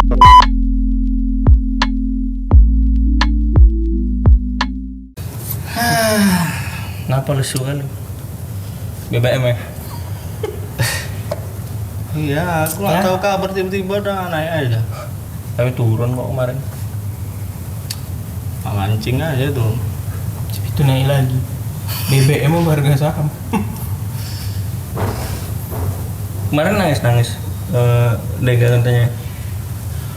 Kenapa lesu kan? BBM ya? Iya, aku nggak tahu kabar tiba-tiba udah naik aja. Tapi turun kok kemarin. Mancing aja tuh. Itu naik lagi. BBM mau harga saham. Kemarin nangis. Lega katanya.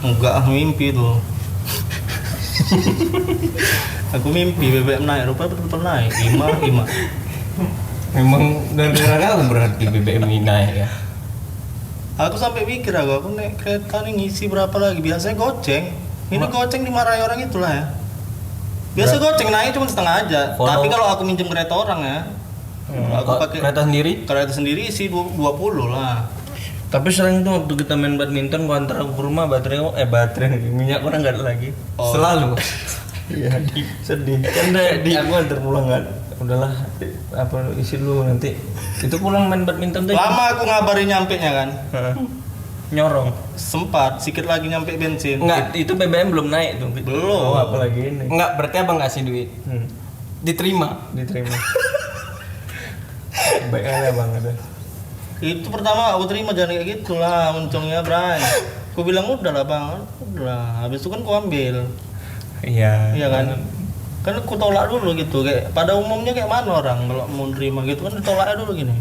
Enggak, mimpi tuh. Aku mimpi BBM naik, rupanya betul-betul naik. 5. Memang gara-gara kamu berarti BBM ini naik ya. Aku sampai mikir aku naik kereta nih ngisi berapa lagi? Biasanya goceng. Ini goceng dimarahi orang itulah ya. Biasa goceng naik cuma setengah aja. Tapi kalau aku minjem kereta orang ya, aku pakai kereta sendiri isi 20 lah. Tapi sering tuh waktu kita main badminton, gua antar aku ke rumah baterai minyak kurang nggak ada lagi. Oh. Selalu. Iya, sedih. Kan aku antar pulang kan. Udahlah, isi dulu nanti. Itu pulang main badminton tuh. Lama aku ngabarin nyampe nya kan. Nyorong. Sempat, sikit lagi nyampe bensin. Enggak, itu BBM belum naik tuh. Belum. Apalagi ini. Enggak, berarti abang ngasih duit. Diterima. Baik aja bang ada. Itu pertama aku terima, jangan kayak gitu lah untungnya Bray. Aku bilang udah lah bang, udah. Habis itu kan aku ambil. Iya kan. Kan aku tolak dulu gitu, kayak pada umumnya kayak mana orang kalau mau nerima gitu kan ditolaknya dulu gini.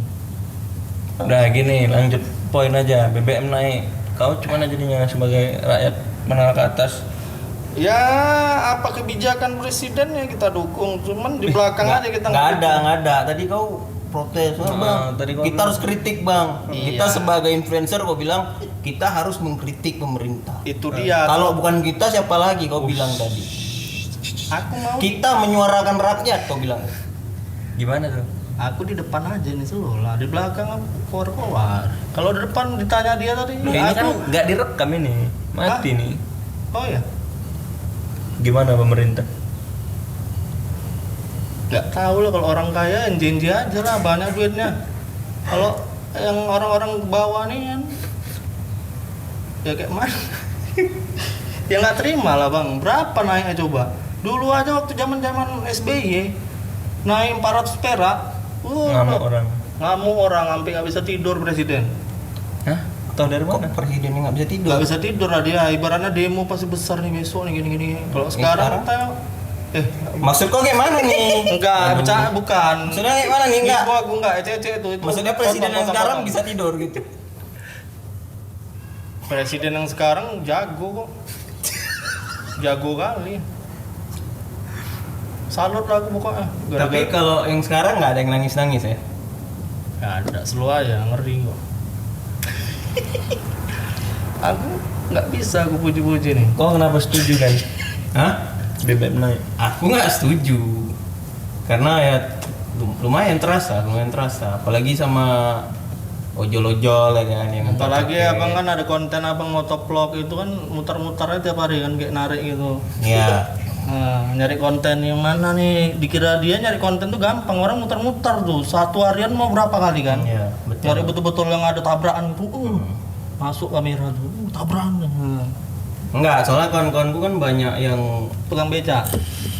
Udah gini, lanjut poin aja. BBM naik. Kau cuma jadinya sebagai rakyat menengah ke atas. Ya apa kebijakan presiden yang kita dukung, cuman di belakang aja kita nggak ada. Tadi kau protes, bang. Tadi kita harus kritik bang. Iya. Kita sebagai influencer kau bilang kita harus mengkritik pemerintah. Itu dia. Kalau bukan kita siapa lagi kau bilang tadi? Aku mau. Kita menyuarakan rakyat kau bilang. Gimana tuh? Aku di depan aja nih selalu lah, di belakang aku keluar. Kalau di depan ditanya dia tadi. Loh, ini kan nggak direkam ini, mati nih. Oh ya. Gimana pemerintah? Nggak tahu lah, kalau orang kaya janji aja lah, banyak duitnya. Kalau yang orang-orang bawah nih kan ya kayak mana? Ya nggak terima lah bang. Berapa naiknya coba? Dulu aja waktu zaman SBY naik 400 perak. Ngamuk orang sampai nggak bisa tidur presiden. Hah? Tahu dari mana? Kok presidennya nggak bisa tidur? Nggak bisa tidur lah dia. Ibaratnya demo pasti besar nih besok nih gini-gini. Kalau sekarang kita maksud kau kayak mana nih? enggak, bercanda bukan. Maksudnya kayak mana nih? Enggak. Aku enggak, itu. Maksudnya presiden yang sekarang bisa tidur gitu. Presiden yang sekarang jago kok. Jago kali. Salut lah aku pokoknya. Tapi kalau yang sekarang nggak ada yang nangis-nangis ya? Nggak ada, slow aja, ngeri kok. Aku nggak bisa aku puji-puji nih. Kau kenapa setuju kan? Hah? BBM naik. Aku nggak setuju. Karena ya lumayan terasa. Apalagi sama ojol-ojol ya kan yang apalagi abang kan ada konten abang motovlog itu kan muter-muternya tiap hari kan kayak narik gitu. Iya. Nah, nyari konten yang mana nih? Dikira dia nyari konten tuh gampang, orang muter-muter tuh. Satu harian mau berapa kali kan? Iya, betul. Nyari betul-betul yang ada tabrakan itu. Masuk kamera tuh. Tabrakan. Enggak, soalnya kawan-kawanku kan banyak yang Tukang beca.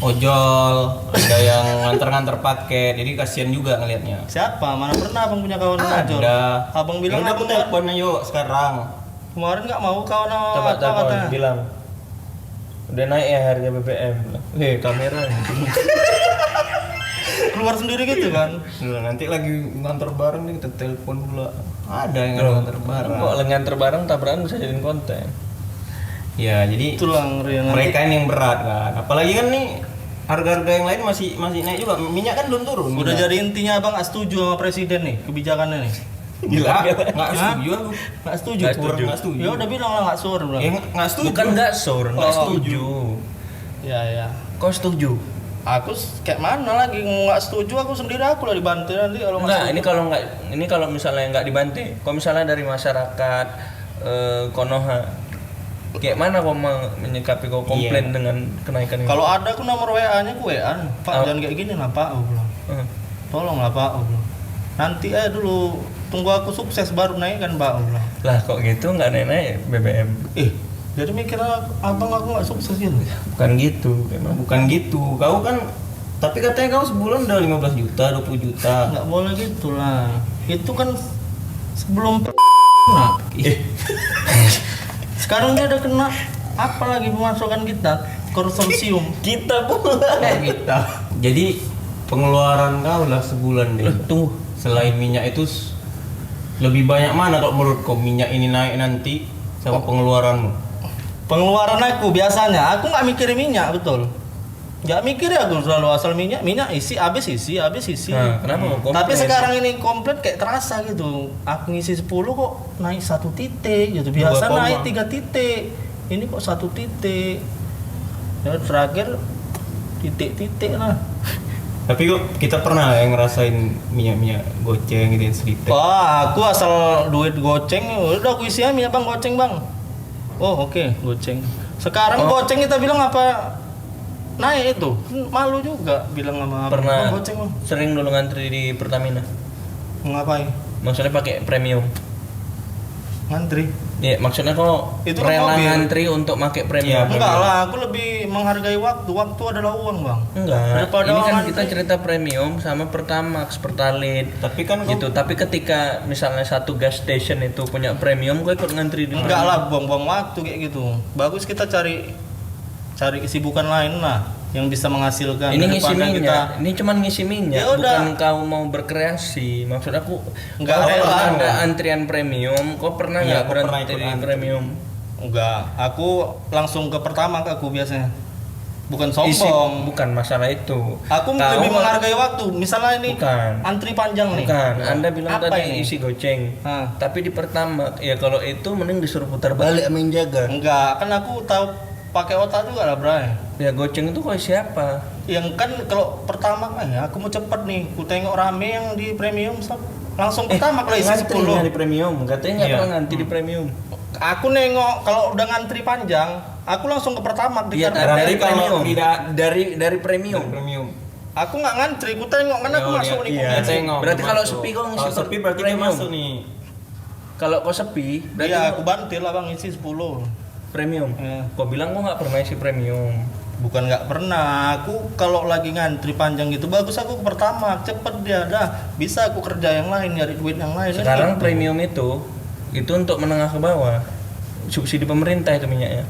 ojol, ada yang nganter-nganter paket. Jadi kasihan juga ngelihatnya. Siapa? Mana pernah abang punya kawan ojol? Ada. Abang bilang udah aku aku telepon yuk sekarang. kemarin nggak mau kawan sama Coba telepon katanya. bilang. Udah naik ya harga BBM. Kamera nih. Keluar sendiri gitu kan? Nanti lagi nganter bareng nih kita telepon pula. Ada yang nganter bareng. Kok nganter bareng tabrakan bisa jadiin konten. Ya, jadi Itulah ngeri nanti. mereka ini yang berat kan. Apalagi kan nih harga-harga yang lain masih naik juga. Minyak kan belum turun. Udah jadi intinya abang nggak setuju sama presiden nih kebijakannya nih. Gila, nggak setuju aku. Nggak setuju. Nggak setuju. Ya udah bilang lah nggak sur bilang. Ya nggak setuju. Bukan nggak sur, nggak setuju. Ya. Kau setuju? Aku kayak mana lagi nggak setuju, aku sendiri aku lah dibantu nanti kalau nggak Enggak, setuju. ini kalau misalnya nggak dibantu, kalau misalnya dari masyarakat Konoha, kayak mana kau menyikapi kau komplain dengan kenaikan ini? Kalau ada aku nomor WA-nya aku WA, Pak jangan kayak gini lah Pak, aku bilang. Tolong lah Pak, aku bilang. Nanti aja dulu, tunggu aku sukses baru naik kan Pak, aku bilang. Lah kok gitu nggak naik BBM? Jadi mikirnya abang aku nggak sukses gitu. Bukan gitu memang. Bukan gitu. Kau kan tapi katanya kau sebulan udah 15 juta, 20 juta. Nggak boleh gitu lah. Itu kan sebelum nah. Sekarang dia ada kena apa lagi pemasukan kita konsorsium. Kita pula. Kita. Jadi pengeluaran kau lah sebulan deh. Tunggu. Selain minyak itu lebih banyak mana kalau menurut kau minyak ini naik nanti sama pengeluaranmu? Pengeluaran aku biasanya aku nggak mikirin minyak betul. Nggak mikir ya aku selalu asal minyak isi habis. Nah, kenapa kok komplit? Tapi sekarang ini komplit kayak terasa gitu. Aku ngisi 10 kok naik 1 titik gitu. Biasa 2, naik 3 titik. Ini kok 1 titik. Ya terakhir titik-titik lah. Tapi kok kita pernah ya ngerasain minyak goceng gitu sedikit. Wah, aku asal duit goceng, udah aku isi aja minyak bang, goceng bang. Oh oke, goceng. Sekarang goceng kita bilang apa naik itu, malu juga bilang sama abang, Pernah "Bang, goceng bang. sering dulu ngantri di Pertamina. Mau ngapain? Maksudnya pakai premium. Ngantri? Ya, maksudnya kok Itu kan rela mobil. ngantri untuk pakai premium. Iya, Enggak lah, aku lebih menghargai waktu. Waktu adalah uang bang. Enggak. Daripada Ini kan orang kita ngantri. cerita premium sama Pertamax, Pertalite. Tapi kan Gitu. Tapi ketika misalnya satu gas station itu punya premium, gue ikut ngantri di Enggak lah, buang-buang waktu kayak gitu. Bagus kita cari kesibukan lain lah yang bisa menghasilkan. Ini ngisi daripada minyak, ini cuman ngisi minyak, Ya udah. bukan kau mau berkreasi. Maksud aku, Enggak, kalau rela. ada antrian premium, kau pernah Iya, nggak aku pernah berhenti ikut di antri. premium? Enggak, aku langsung ke pertama aku biasanya. Bukan Isi, sombong. bukan masalah itu. Aku Kau- lebih menghargai waktu. Misalnya ini Bukan. antri panjang nih. Bukan, Anda bilang Apa tadi ini? isi goceng. Hah. Tapi di pertama, ya kalau itu mending disuruh putar balik sama yang jaga. Enggak, kan aku tahu pakai otak juga lah, Bray. Ya goceng itu kok siapa? Yang kan kalau pertama aku mau cepet nih, ku tengok rame yang di premium langsung pertama kalau isi ngantri 10. nggak di premium, katanya nggak Iya. pernah ngantri di premium. Aku nengok kalau udah ngantri panjang, aku langsung ke pertama di Iya, kartu. dari kalau premium. tidak- dari premium. premium. Aku nggak ngantri, ku tengok kan aku Oh, masuk iya. nih. Iya. Iya. Tengok, Berarti kalau masuk. sepi kau ngisi Kalau sepi berarti dia premium. masuk nih. Kalau kau sepi, berarti Iya, kau aku bantil lah bang isi 10. premium. Iya. Kau bilang kau nggak pernah isi premium. Bukan nggak pernah, aku kalau lagi ngantri panjang gitu bagus aku ke pertama, cepet dia dah bisa aku kerja yang lain, nyari duit yang lain. Sekarang Gitu. premium itu untuk menengah ke bawah. Subsidi pemerintah itu minyaknya.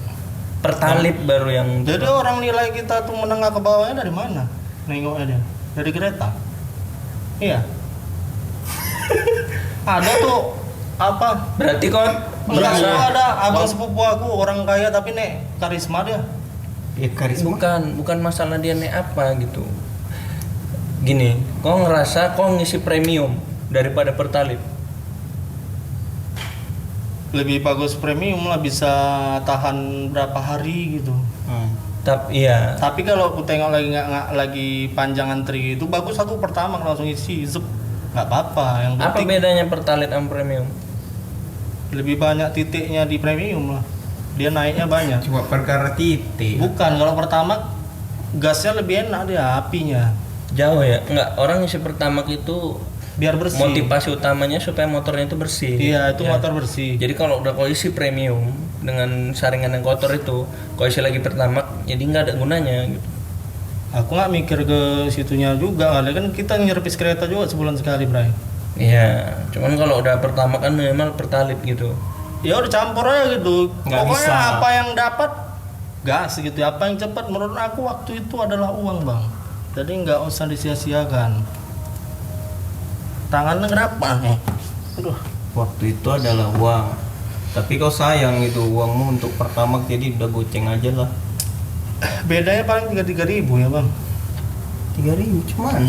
Pertalite baru yang Jadi orang nilai kita tuh menengah ke bawahnya dari mana? Nengoknya dia dari kereta. Iya. Ada tuh apa? berarti kau Enggak merasa ada abang sepupu aku orang kaya tapi nek karisma dia. Ya karisma. bukan masalah dia naik apa gitu. Gini, kau ngerasa kau ngisi premium daripada Pertalite. Lebih bagus premium lah bisa tahan berapa hari gitu. Tapi iya, Tapi kalau aku tengok lagi nggak lagi panjang antri itu bagus aku pertama langsung isi zep nggak apa-apa yang apa penting bedanya Pertalite sama premium? lebih banyak titiknya di premium lah dia naiknya banyak. Cuma perkara titik. Bukan kalau pertama gasnya lebih enak dia apinya Jauh ya? Enggak, orang ngisi Pertamax itu biar bersih. motivasi utamanya supaya motornya itu bersih. Iya itu Ya. motor bersih. Jadi kalau udah kau isi premium dengan saringan yang kotor itu, kau isi lagi Pertamax, jadi nggak ada gunanya gitu. Aku nggak mikir ke situnya juga kali kan kita nyervis kereta juga sebulan sekali Bray. Iya, cuman kalau udah Pertamax kan minimal Pertalite gitu. Ya udah campur aja gitu. Nggak Pokoknya bisa. apa yang dapat gas gitu. Apa yang cepat menurut aku waktu itu adalah uang bang. Jadi nggak usah disia-siakan. Tangannya kenapa? Aduh. Waktu itu adalah uang. Tapi kau sayang itu uangmu untuk pertama jadi udah goceng aja lah. Bedanya paling 3.000 ya bang. 3.000 cuman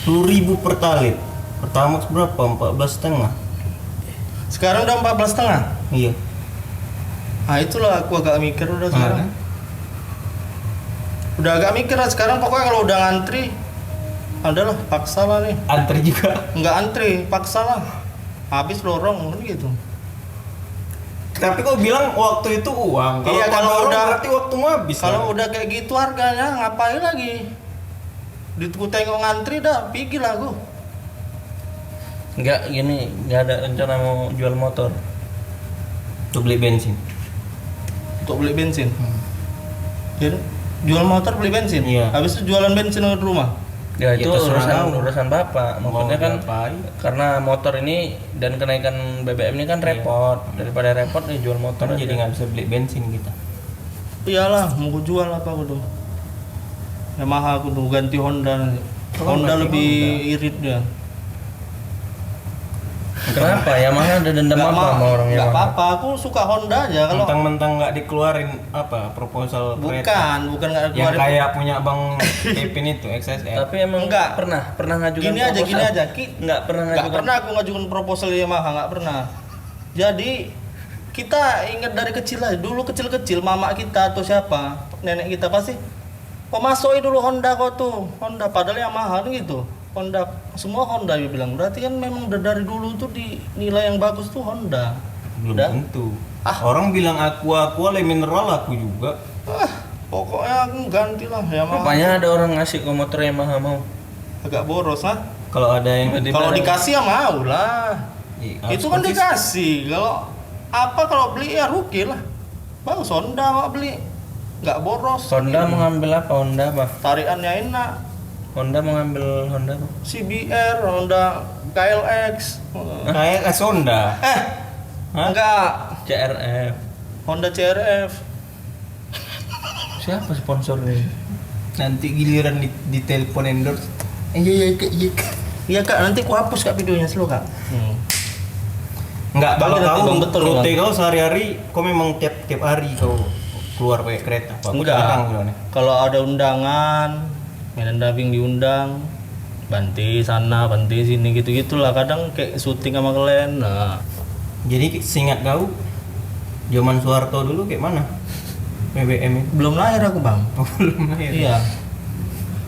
10.000 Pertalite. Pertamax berapa? 14,5. Sekarang udah 14,5. Iya. Nah itulah aku agak mikir udah sekarang. Udah agak mikir lah sekarang pokoknya kalau udah ngantri adalah paksa lah nih. Antri juga. Nggak antri, paksa lah. Habis lorong kan gitu. Tapi kau bilang waktu itu uang. Iya, kalau dorong udah- berarti waktumu habis. Kalau kan? udah kayak gitu harganya ngapain lagi? Ku tengok ngantri dah, pikir lah aku. Enggak, gini, nggak ada rencana mau jual motor. Untuk beli bensin. untuk beli bensin. Jadi jual motor beli bensin. Iya. Habis itu jualan bensin ke rumah. Ya itu terserah urusan bapak. Maksudnya Mau kan diapain? karena motor ini dan kenaikan BBM ini kan repot. Daripada repot nih jual motor Kan aja. jadi nggak bisa beli bensin kita. Iyalah, mau gue jual apa aku tuh? Yamaha aku tuh ganti Honda nanti. Honda ganti lebih irit dia. Kenapa? Yamaha ada dendam Nggak apa mau, sama orang nggak Yamaha? apa-apa. Aku suka Honda aja kalau Mentang-mentang nggak dikeluarin apa proposal kereta bukan nggak yang keluarin. kayak punya bang Kevin itu XSR. Tapi emang Enggak. pernah ngajukan Gini aja, Nggak pernah Nggak ngajukan. pernah aku ngajukan proposal Yamaha, nggak pernah. Jadi kita ingat dari kecil aja. Dulu kecil-kecil mama kita atau siapa nenek kita pasti, kok masukin dulu Honda kok tuh Honda. Padahal Yamaha tuh gitu. Honda semua Honda dia bilang. Berarti kan memang dari dulu tuh di nilai yang bagus tuh Honda. Belum Udah. tentu. Orang bilang aqua le mineral aku juga. Pokoknya aku ganti lah Yamaha. Rupanya ada orang ngasih ke motor Yamaha mau. Agak boros lah. Kalau ada yang Kalau dikasih ya mau lah. Iya, Itu harus kan konsisten. dikasih. Kalau beli ya rugi lah. Bagus Honda mau beli. Nggak boros. Honda mengambil apa? Honda apa? Tariannya enak. Honda mengambil Honda apa? CBR, Honda KLX. kayak Honda. Hah? Enggak. CRF. Honda CRF. Siapa sponsornya? Nanti giliran di telepon endorse. Iya kak. Iya kak, nanti ku hapus kak videonya slow kak. Enggak, kalau Bang, kau Bang, betul, rute Bang. kau sehari-hari, kau memang tiap hari kau keluar pakai kereta. Apa? Enggak. Jarang gimana? Kalau ada undangan, Medan Dubbing diundang, banti sana, banti sini gitu-gitulah. Kadang kayak syuting sama kalian. Nah, Jadi seingat kau, zaman Soeharto dulu kayak mana? BBM itu? belum lahir aku bang. Oh, belum lahir. Iya.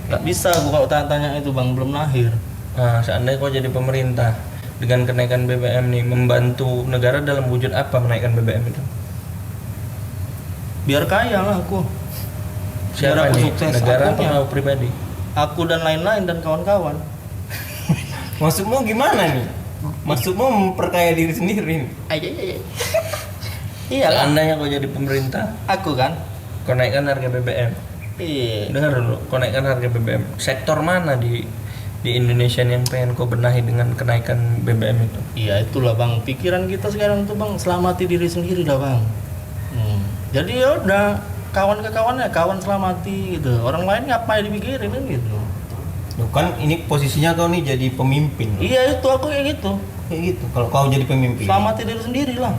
Gak bisa aku kalau tanya-tanya itu bang, belum lahir. Nah, seandainya kau jadi pemerintah dengan kenaikan BBM nih, membantu negara dalam wujud apa menaikkan BBM itu? Biar kaya lah aku. Biar Siapa aku nih? sukses. Negara Akunya. atau pribadi? Aku dan lain-lain dan kawan-kawan. Maksudmu gimana nih? Maksudmu memperkaya diri sendiri? Iya lah. Seandainya kau jadi pemerintah, Aku kan. kau naikkan harga BBM. Iya. Dengar dulu, kau naikkan harga BBM. Sektor mana di Indonesia yang pengen kau benahi dengan kenaikan BBM itu? Iya itulah bang. Pikiran kita sekarang tuh bang, selamati diri sendiri dah bang. Jadi ya udah, kawan-kawannya kawan selamati gitu. Orang lain ngapain dipikirin kan gitu. Loh, kan ini posisinya kau nih jadi pemimpin. Iya itu aku kayak gitu. Kayak gitu. Kalau kau jadi pemimpin. Selamati diri sendiri lah.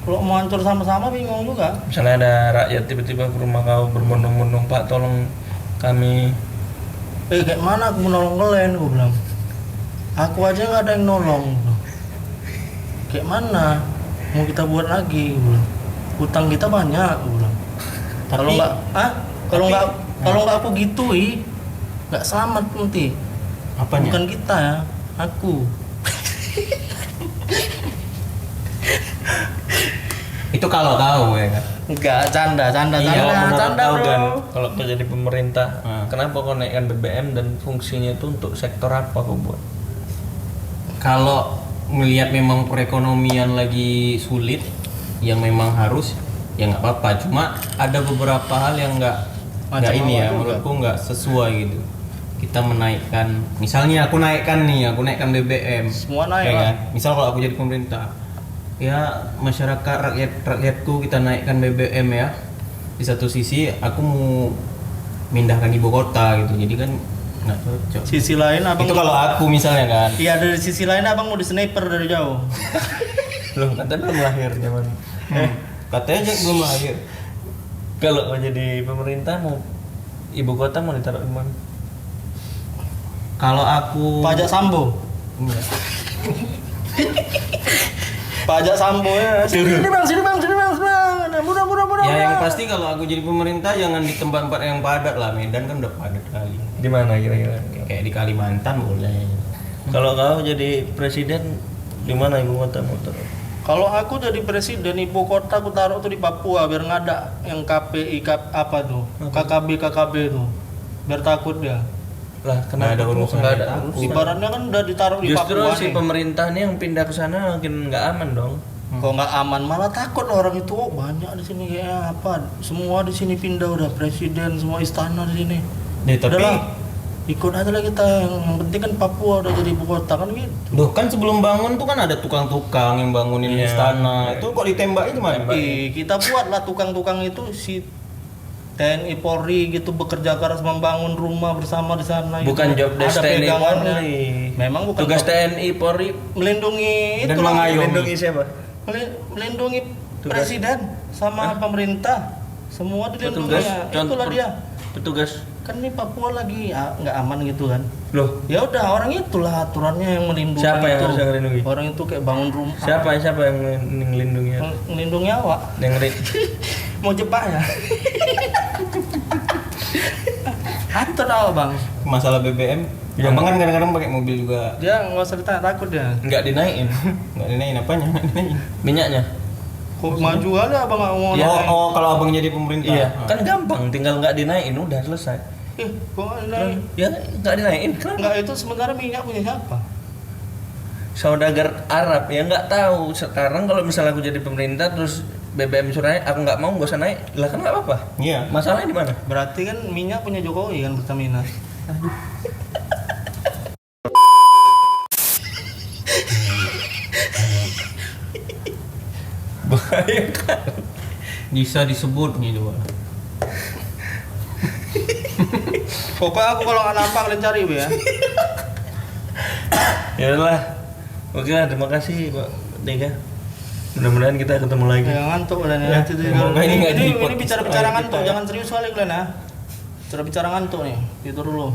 Kalau mau hancur sama-sama bingung juga. Misalnya ada rakyat tiba-tiba ke rumah kau berbondong-bondong, Pak tolong kami. Kayak mana aku mau nolong kalian, aku bilang. Aku aja nggak ada yang nolong. Kayak mana mau kita buat lagi, aku bilang. Hutang kita banyak, aku bilang. Kalau Tapi- nggak, kalau tapi- nggak, kalau nggak aku gitui, nggak selamat nanti. Apanya? Bukan kita ya, aku. Itu kalau tahu ya kan. Enggak, canda Kalau menurut canda kau, bro. Dan kalau kau jadi pemerintah, kenapa kau naikkan BBM dan fungsinya itu untuk sektor apa kau buat? Kalau melihat memang perekonomian lagi sulit, yang memang harus, ya nggak apa-apa. Cuma ada beberapa hal yang nggak Macam ini apa ya, juga? menurutku nggak sesuai gitu. Kita menaikkan, misalnya aku naikkan BBM. Semua naik ya lah. kan? Misal kalau aku jadi pemerintah, ya masyarakat rakyatku kita naikkan BBM ya. Di satu sisi aku mau mindahkan ibu kota gitu, jadi kan nggak cocok. Sisi lain abang. Itu kalau aku misalnya kan. Iya dari sisi lain abang mau di sniper dari jauh. Belum, katanya belum lahir zaman. Katanya aja belum lahir. Kalau kau jadi pemerintah mau ibu kota mau ditaruh di mana? Kalau aku Pajak Sambo. Enggak. Pajak Sambo ya. Sini bang, sini bang, sini bang, murah. Ya yang pasti kalau aku jadi pemerintah jangan di tempat-tempat yang padat lah. Medan kan udah padat kali. Di mana kira-kira? Kayak di Kalimantan boleh. Kalau kau jadi presiden, di mana ibu kota mau taruh? Kalau aku jadi presiden ibu kota aku taruh tuh di Papua biar nggak ada yang KPI apa tuh KKB tuh biar takut dia. Lah, kenapa ada tuh? urusan Nggak ada takut. urusan. Ibaratnya kan udah ditaruh di Justru Papua si nih. pemerintah nih yang pindah ke sana makin nggak aman dong. Kok nggak aman, malah takut orang itu. Oh, banyak di sini kayaknya apa? Semua di sini pindah udah presiden, semua istana di sini. Ya, tapi Udahlah, ikut aja lah kita. Yang penting kan Papua udah jadi ibu kota kan gitu. loh kan sebelum bangun tuh kan ada tukang-tukang yang bangunin Iya. istana. Itu kok ditembak itu mana? Kita buatlah tukang-tukang itu si TNI Polri gitu bekerja keras membangun rumah bersama di sana. Bukan gitu. job desk Ada TNI pegangannya. Polri. Memang bukan Tugas job- TNI Polri melindungi Dan itu lah. mengayomi. melindungi siapa? Melindungi Tugas- presiden sama pemerintah. Semua dilindungi Petugas, ya. contoh Itulah dia. petugas. Kan ini Papua lagi nggak aman gitu kan. Loh, Ya udah orang itulah aturannya yang melindungi. Siapa yang itu. harus yang melindungi? Orang itu kayak bangun rumah. siapa yang melindungi? Melindungi awak. Yang Mau jebak ya? Atur awak bang. Masalah BBM. Iya. Abang kan kadang-kadang pakai mobil juga. Dia nggak usah ditanya, takut dia. nggak dinaikin Nggak dinaik apanya? Nggak dinaik. minyaknya. Kok maju aja abang nggak mau Ya. naik. Kalau abang jadi pemerintah. Iya, Ah. kan gampang, tinggal nggak dinaikin udah selesai. Kok nggak naik? Ya nggak dinaikin kan? Nggak, itu sementara minyak punya siapa? Saudagar Arab ya nggak tahu. Sekarang kalau misalnya aku jadi pemerintah terus BBM suruh naik, aku nggak mau nggak usah naik, lah kan nggak apa-apa. Iya. Masalahnya di mana? Berarti kan minyak punya Jokowi kan Pertamina. Bahaya kan? Bisa disebut gitu, Pak. Pokoknya aku kalau nggak nampak kalian cari Bu, ya. Ya udahlah. Oke lah, terima kasih Pak Dega. Mudah-mudahan kita ketemu lagi. Ya ngantuk udah nih. Ya, Itu juga. semoga ini nggak jadi ini podcast bicara-bicara akhir ngantuk, kita, ya. jangan serius kali kalian ya. Bicara-bicara ngantuk nih. Tidur dulu.